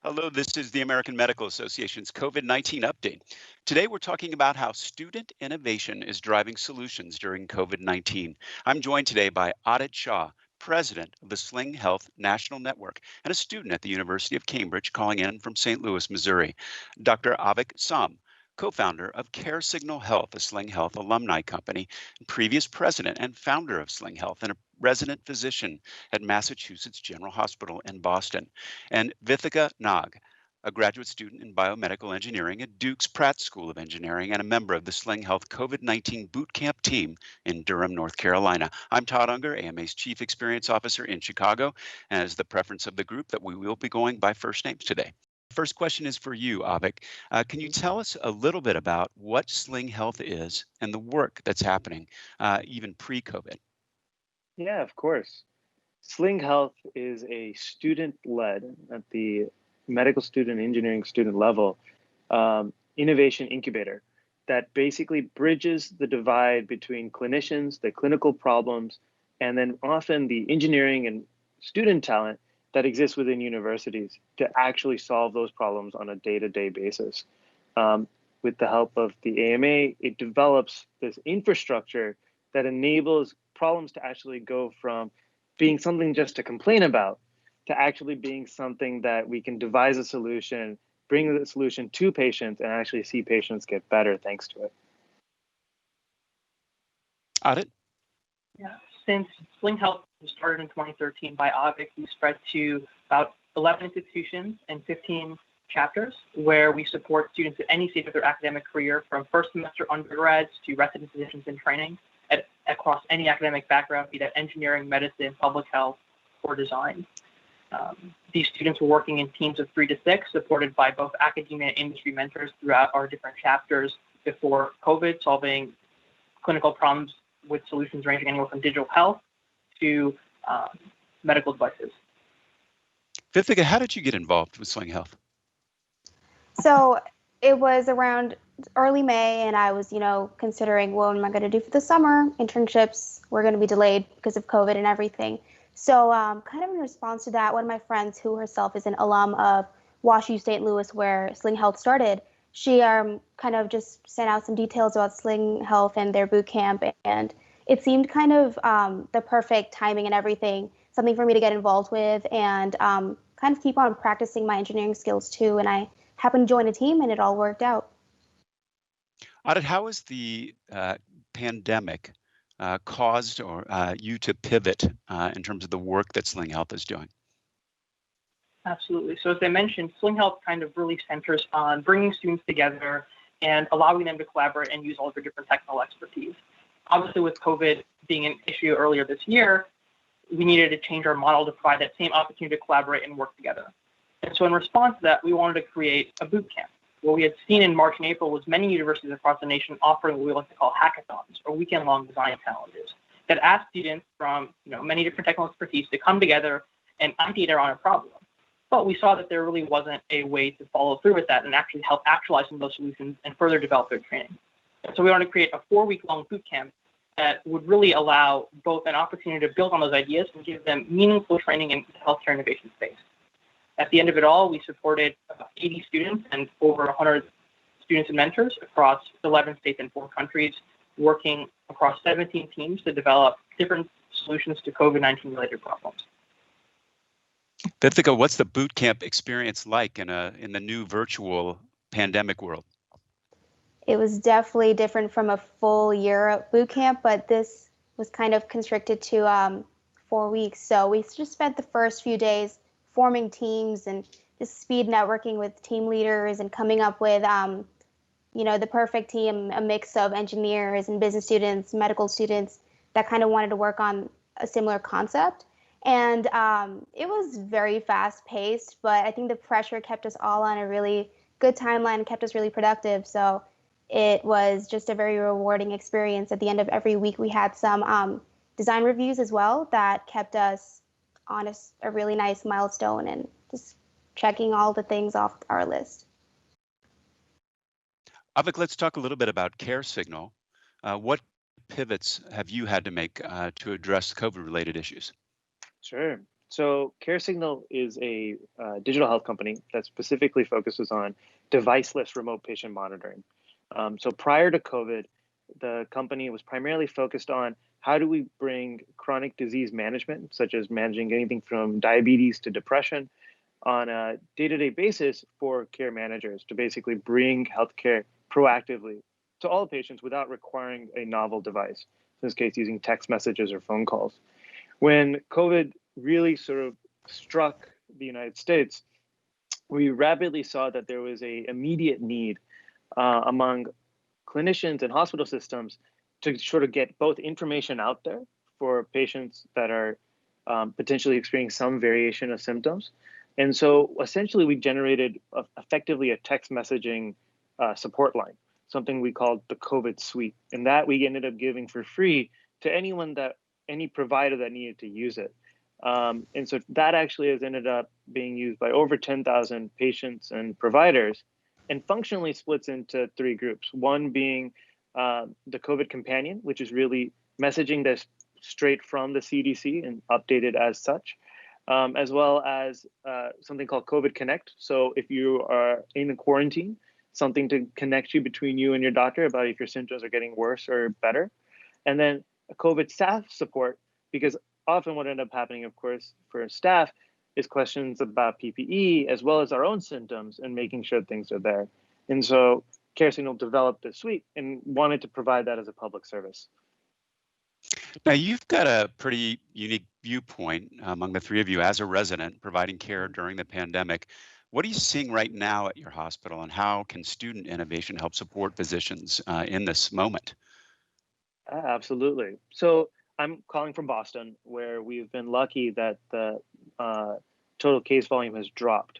Hello, this is the American Medical Association's COVID-19 update. Today, we're talking about how student innovation is driving solutions during COVID-19. I'm joined today by Adit Shah, president of the Sling Health National Network and a student at the University of Cambridge calling in from St. Louis, Missouri. Dr. Avik Sam, co-founder of CareSignal Health, a Sling Health alumni company, and previous president and founder of Sling Health, and a resident physician at Massachusetts General Hospital in Boston. And Vithika Nag, a graduate student in biomedical engineering at Duke's Pratt School of Engineering and a member of the Sling Health COVID-19 boot camp team in Durham, North Carolina. I'm Todd Unger, AMA's Chief Experience Officer in Chicago, and it's the preference of the group that we will be going by first names today. First question is for you, Avik. Can you tell us a little bit about what Sling Health is and the work that's happening even pre-COVID? Yeah, of course. Sling Health is a student-led, at the medical student, engineering student level, innovation incubator that basically bridges the divide between clinicians, the clinical problems, and then often the engineering and student talent that exists within universities to actually solve those problems on a day-to-day basis. With the help of the AMA, it develops this infrastructure that enables problems to actually go from being something just to complain about to actually being something that we can devise a solution, bring the solution to patients, and actually see patients get better thanks to it. Adit? Yeah, since Sling Health was started in 2013 by Avik, we spread to about 11 institutions and 15 chapters where we support students at any stage of their academic career, from first semester undergrads to resident physicians in training across any academic background, be that engineering, medicine, public health, or design. These students were working in teams of 3 to 6, supported by both academia and industry mentors throughout our different chapters before COVID, solving clinical problems with solutions ranging anywhere from digital health to medical devices. Vithika, how did you get involved with Sling Health? So it was around early May, and I was, considering what am I going to do for the summer? Internships were going to be delayed because of COVID and everything. So kind of in response to that, one of my friends, who herself is an alum of WashU St. Louis, where Sling Health started, she kind of just sent out some details about Sling Health and their boot camp, and it seemed kind of the perfect timing and everything, something for me to get involved with and kind of keep on practicing my engineering skills too. And I happened to join a team, and it all worked out. Adit, how has the pandemic caused you to pivot in terms of the work that Sling Health is doing? Absolutely. So as I mentioned, Sling Health kind of really centers on bringing students together and allowing them to collaborate and use all of their different technical expertise. Obviously, with COVID being an issue earlier this year, we needed to change our model to provide that same opportunity to collaborate and work together. And so in response to that, we wanted to create a boot camp. What we had seen in March and April was many universities across the nation offering what we like to call hackathons, or weekend-long design challenges, that ask students from many different technical expertise to come together and ideate around a problem. But we saw that there really wasn't a way to follow through with that and actually help actualize some of those solutions and further develop their training. And so we wanted to create a 4-week-long boot camp that would really allow both an opportunity to build on those ideas and give them meaningful training in the healthcare innovation space. At the end of it all, we supported about 80 students and over 100 students and mentors across 11 states and 4 countries, working across 17 teams to develop different solutions to COVID-19 related problems. Vithika, what's the boot camp experience like in the new virtual pandemic world? It was definitely different from a full year boot camp, but this was kind of constricted to 4 weeks. So we just spent the first few days forming teams and just speed networking with team leaders and coming up with, the perfect team, a mix of engineers and business students, medical students that kind of wanted to work on a similar concept. And it was very fast paced, but I think the pressure kept us all on a really good timeline and kept us really productive. So it was just a very rewarding experience. At the end of every week, we had some design reviews as well that kept us on a really nice milestone and just checking all the things off our list. Avik, let's talk a little bit about CareSignal. What pivots have you had to make to address COVID-related issues? Sure. So CareSignal is a digital health company that specifically focuses on deviceless remote patient monitoring. So prior to COVID, the company was primarily focused on how do we bring chronic disease management, such as managing anything from diabetes to depression, on a day-to-day basis for care managers to basically bring healthcare proactively to all patients without requiring a novel device, in this case using text messages or phone calls. When COVID really sort of struck the United States, we rapidly saw that there was a immediate need among clinicians and hospital systems to sort of get both information out there for patients that are potentially experiencing some variation of symptoms. And so essentially we generated effectively a text messaging support line, something we called the COVID suite. And that we ended up giving for free to any provider that needed to use it. And so that actually has ended up being used by over 10,000 patients and providers, and functionally splits into three groups. One being the COVID companion, which is really messaging that's straight from the CDC and updated as such, as well as something called COVID Connect. So if you are in a quarantine, something to connect you between you and your doctor about if your symptoms are getting worse or better. And then a COVID staff support, because often what ended up happening, of course, for staff is questions about PPE as well as our own symptoms and making sure things are there. And so CareSignal developed this suite and wanted to provide that as a public service. Now, you've got a pretty unique viewpoint among the three of you as a resident providing care during the pandemic. What are you seeing right now at your hospital, and how can student innovation help support physicians in this moment? Absolutely. So I'm calling from Boston, where we've been lucky that the total case volume has dropped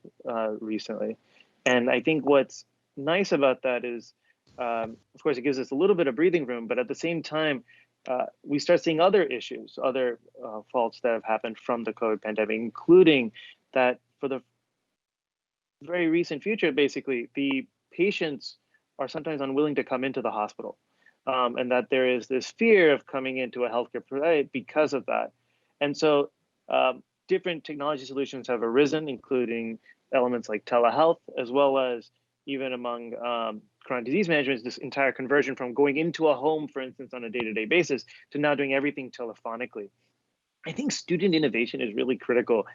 recently. And I think what's nice about that is, of course, it gives us a little bit of breathing room, but at the same time, we start seeing other issues, other faults that have happened from the COVID pandemic, including that for the very recent future, basically, the patients are sometimes unwilling to come into the hospital. And that there is this fear of coming into a healthcare provider because of that. And so different technology solutions have arisen, including elements like telehealth, as well as even among chronic disease management, this entire conversion from going into a home, for instance, on a day-to-day basis, to now doing everything telephonically. I think student innovation is really critical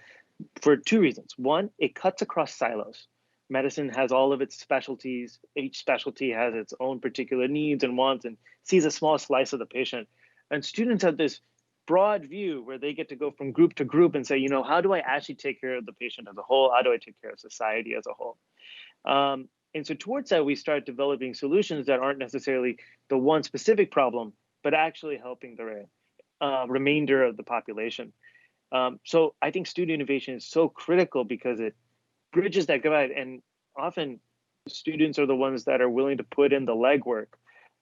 for two reasons. One, it cuts across silos. Medicine has all of its specialties. Each specialty has its own particular needs and wants and sees a small slice of the patient. And students have this broad view where they get to go from group to group and say, you know, how do I actually take care of the patient as a whole? How do I take care of society as a whole? And so towards that, we start developing solutions that aren't necessarily the one specific problem, but actually helping the remainder of the population. So I think student innovation is so critical because it bridges that divide, and often students are the ones that are willing to put in the legwork,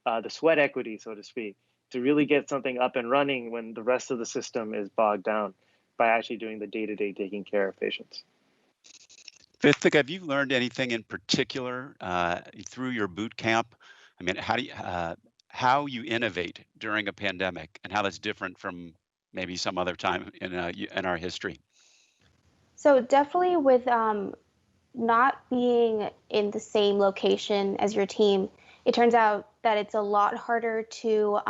the sweat equity, so to speak, to really get something up and running when the rest of the system is bogged down by actually doing the day-to-day taking care of patients. Vithik, have you learned anything in particular through your boot camp? I mean, how you innovate during a pandemic, and how that's different from maybe some other time in our history? So definitely with not being in the same location as your team, it turns out that it's a lot harder to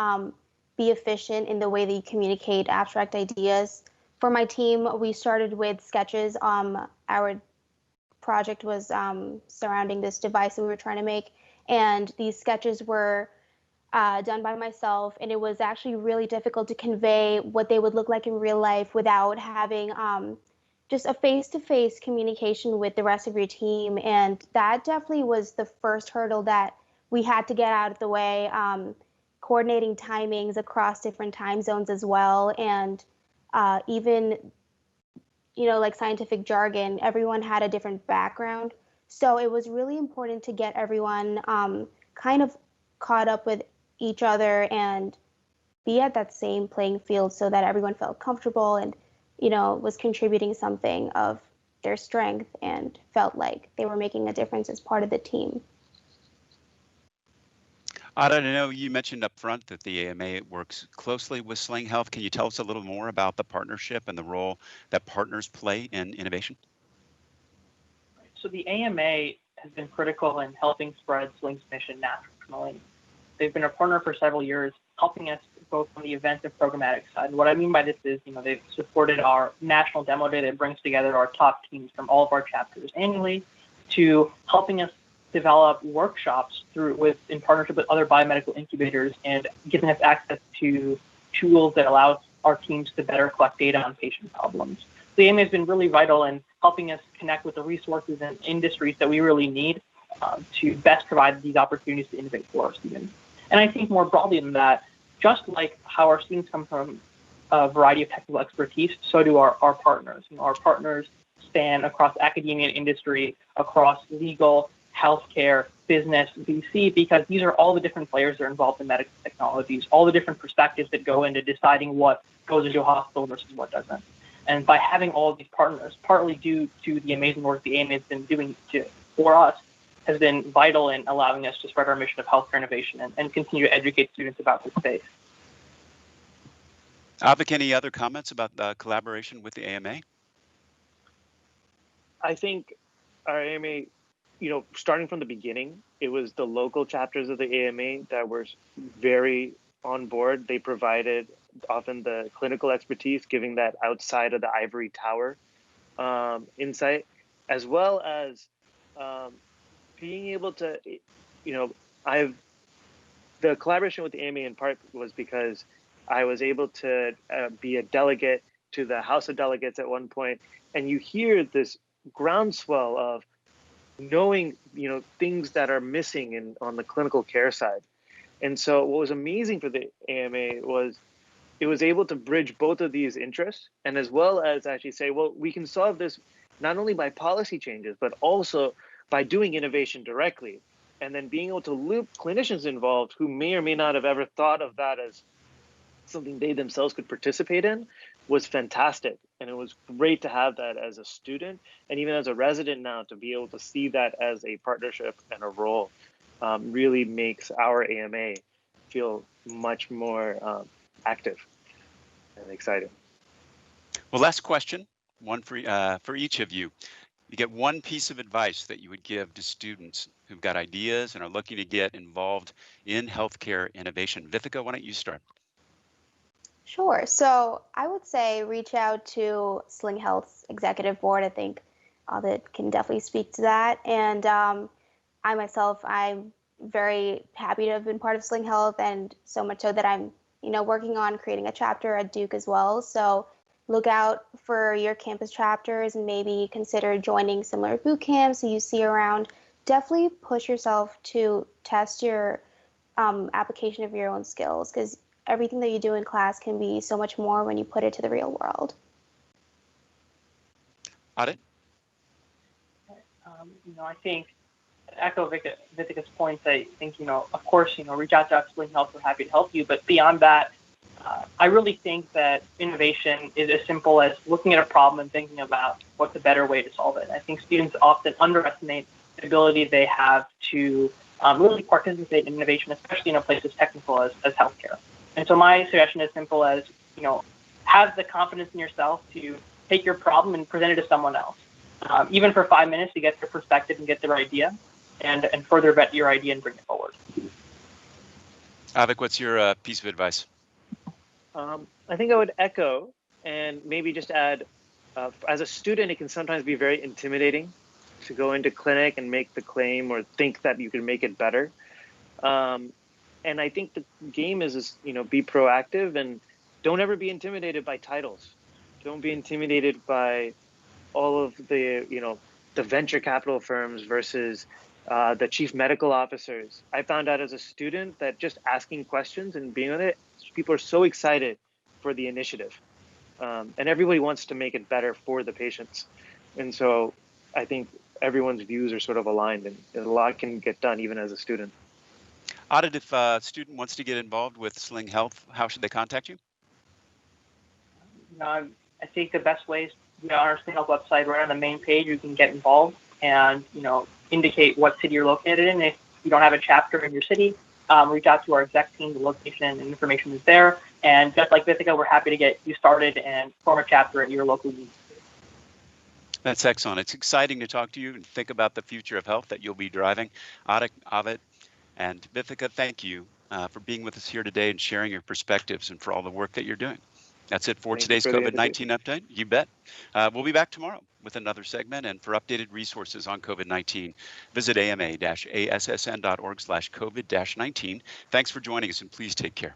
be efficient in the way that you communicate abstract ideas. For my team, we started with sketches. Our project was surrounding this device that we were trying to make, and these sketches were done by myself, and it was actually really difficult to convey what they would look like in real life without having just a face-to-face communication with the rest of your team. And that definitely was the first hurdle that we had to get out of the way, coordinating timings across different time zones as well. And even, you know, like scientific jargon, everyone had a different background. So it was really important to get everyone kind of caught up with each other and be at that same playing field so that everyone felt comfortable and, you know, was contributing something of their strength and felt like they were making a difference as part of the team. I know you mentioned up front that the AMA works closely with Sling Health. Can you tell us a little more about the partnership and the role that partners play in innovation? So the AMA has been critical in helping spread Sling's mission nationally. They've been a partner for several years, helping us both on the event and programmatic side. What I mean by this is, they've supported our national demo day that brings together our top teams from all of our chapters annually, to helping us develop workshops in partnership with other biomedical incubators and giving us access to tools that allow our teams to better collect data on patient problems. The AMA has been really vital in helping us connect with the resources and industries that we really need to best provide these opportunities to innovate for our students. And I think more broadly than that, just like how our students come from a variety of technical expertise, so do our partners. Our partners span across academia and industry, across legal, healthcare, business, VC, because these are all the different players that are involved in medical technologies, all the different perspectives that go into deciding what goes into a hospital versus what doesn't. And by having all of these partners, partly due to the amazing work the AMA has been doing for us, has been vital in allowing us to spread our mission of healthcare innovation and continue to educate students about this space. Avik, any other comments about the collaboration with the AMA? I think our AMA, starting from the beginning, it was the local chapters of the AMA that were very on board. They provided often the clinical expertise, giving that outside of the ivory tower insight, as well as being able to, the collaboration with the AMA in part was because I was able to be a delegate to the House of Delegates at one point, and you hear this groundswell of knowing, things that are missing on the clinical care side. And so what was amazing for the AMA was it was able to bridge both of these interests, and as well as actually say, well, we can solve this not only by policy changes, but also by doing innovation directly, and then being able to loop clinicians involved who may or may not have ever thought of that as something they themselves could participate in was fantastic. And it was great to have that as a student, and even as a resident now, to be able to see that as a partnership and a role really makes our AMA feel much more active and exciting. Well, last question, one for each of you. You get one piece of advice that you would give to students who've got ideas and are looking to get involved in healthcare innovation. Vithika, why don't you start? Sure. So I would say reach out to Sling Health's executive board. I think that can definitely speak to that. And I myself, I'm very happy to have been part of Sling Health, and so much so that I'm, working on creating a chapter at Duke as well. So look out for your campus chapters and maybe consider joining similar boot camps that you see around. Definitely push yourself to test your application of your own skills, because everything that you do in class can be so much more when you put it to the real world. Audit? I think, echo Vithika's points, I think, of course, reach out to us, Sling Health, we're happy to help you. But beyond that, I really think that innovation is as simple as looking at a problem and thinking about what's a better way to solve it. I think students often underestimate the ability they have to really participate in innovation, especially in a place as technical as healthcare. And so my suggestion is simple as, have the confidence in yourself to take your problem and present it to someone else. Even for 5 minutes to get their perspective and get their idea, and further vet your idea and bring it forward. Avik, what's your piece of advice? I think I would echo and maybe just add, as a student, it can sometimes be very intimidating to go into clinic and make the claim or think that you can make it better. And I think the game is, be proactive and don't ever be intimidated by titles. Don't be intimidated by all of the, the venture capital firms versus the chief medical officers. I found out as a student that just asking questions and being on it, people are so excited for the initiative. And everybody wants to make it better for the patients. And so I think everyone's views are sort of aligned, and a lot can get done even as a student. Audit, if a student wants to get involved with Sling Health, how should they contact you? I think the best way is on our Sling Health website, right on the main page, you can get involved and, indicate what city you're located in. If you don't have a chapter in your city, reach out to our exec team. The location and information is there. And just like Vithika, we're happy to get you started and form a chapter at your local university. That's excellent. It's exciting to talk to you and think about the future of health that you'll be driving. Adik, Ovid, and Vithika, thank you for being with us here today and sharing your perspectives and for all the work that you're doing. That's it for today's COVID-19 update. You bet. We'll be back tomorrow with another segment. And for updated resources on COVID-19, visit ama-assn.org/COVID-19. Thanks for joining us, and please take care.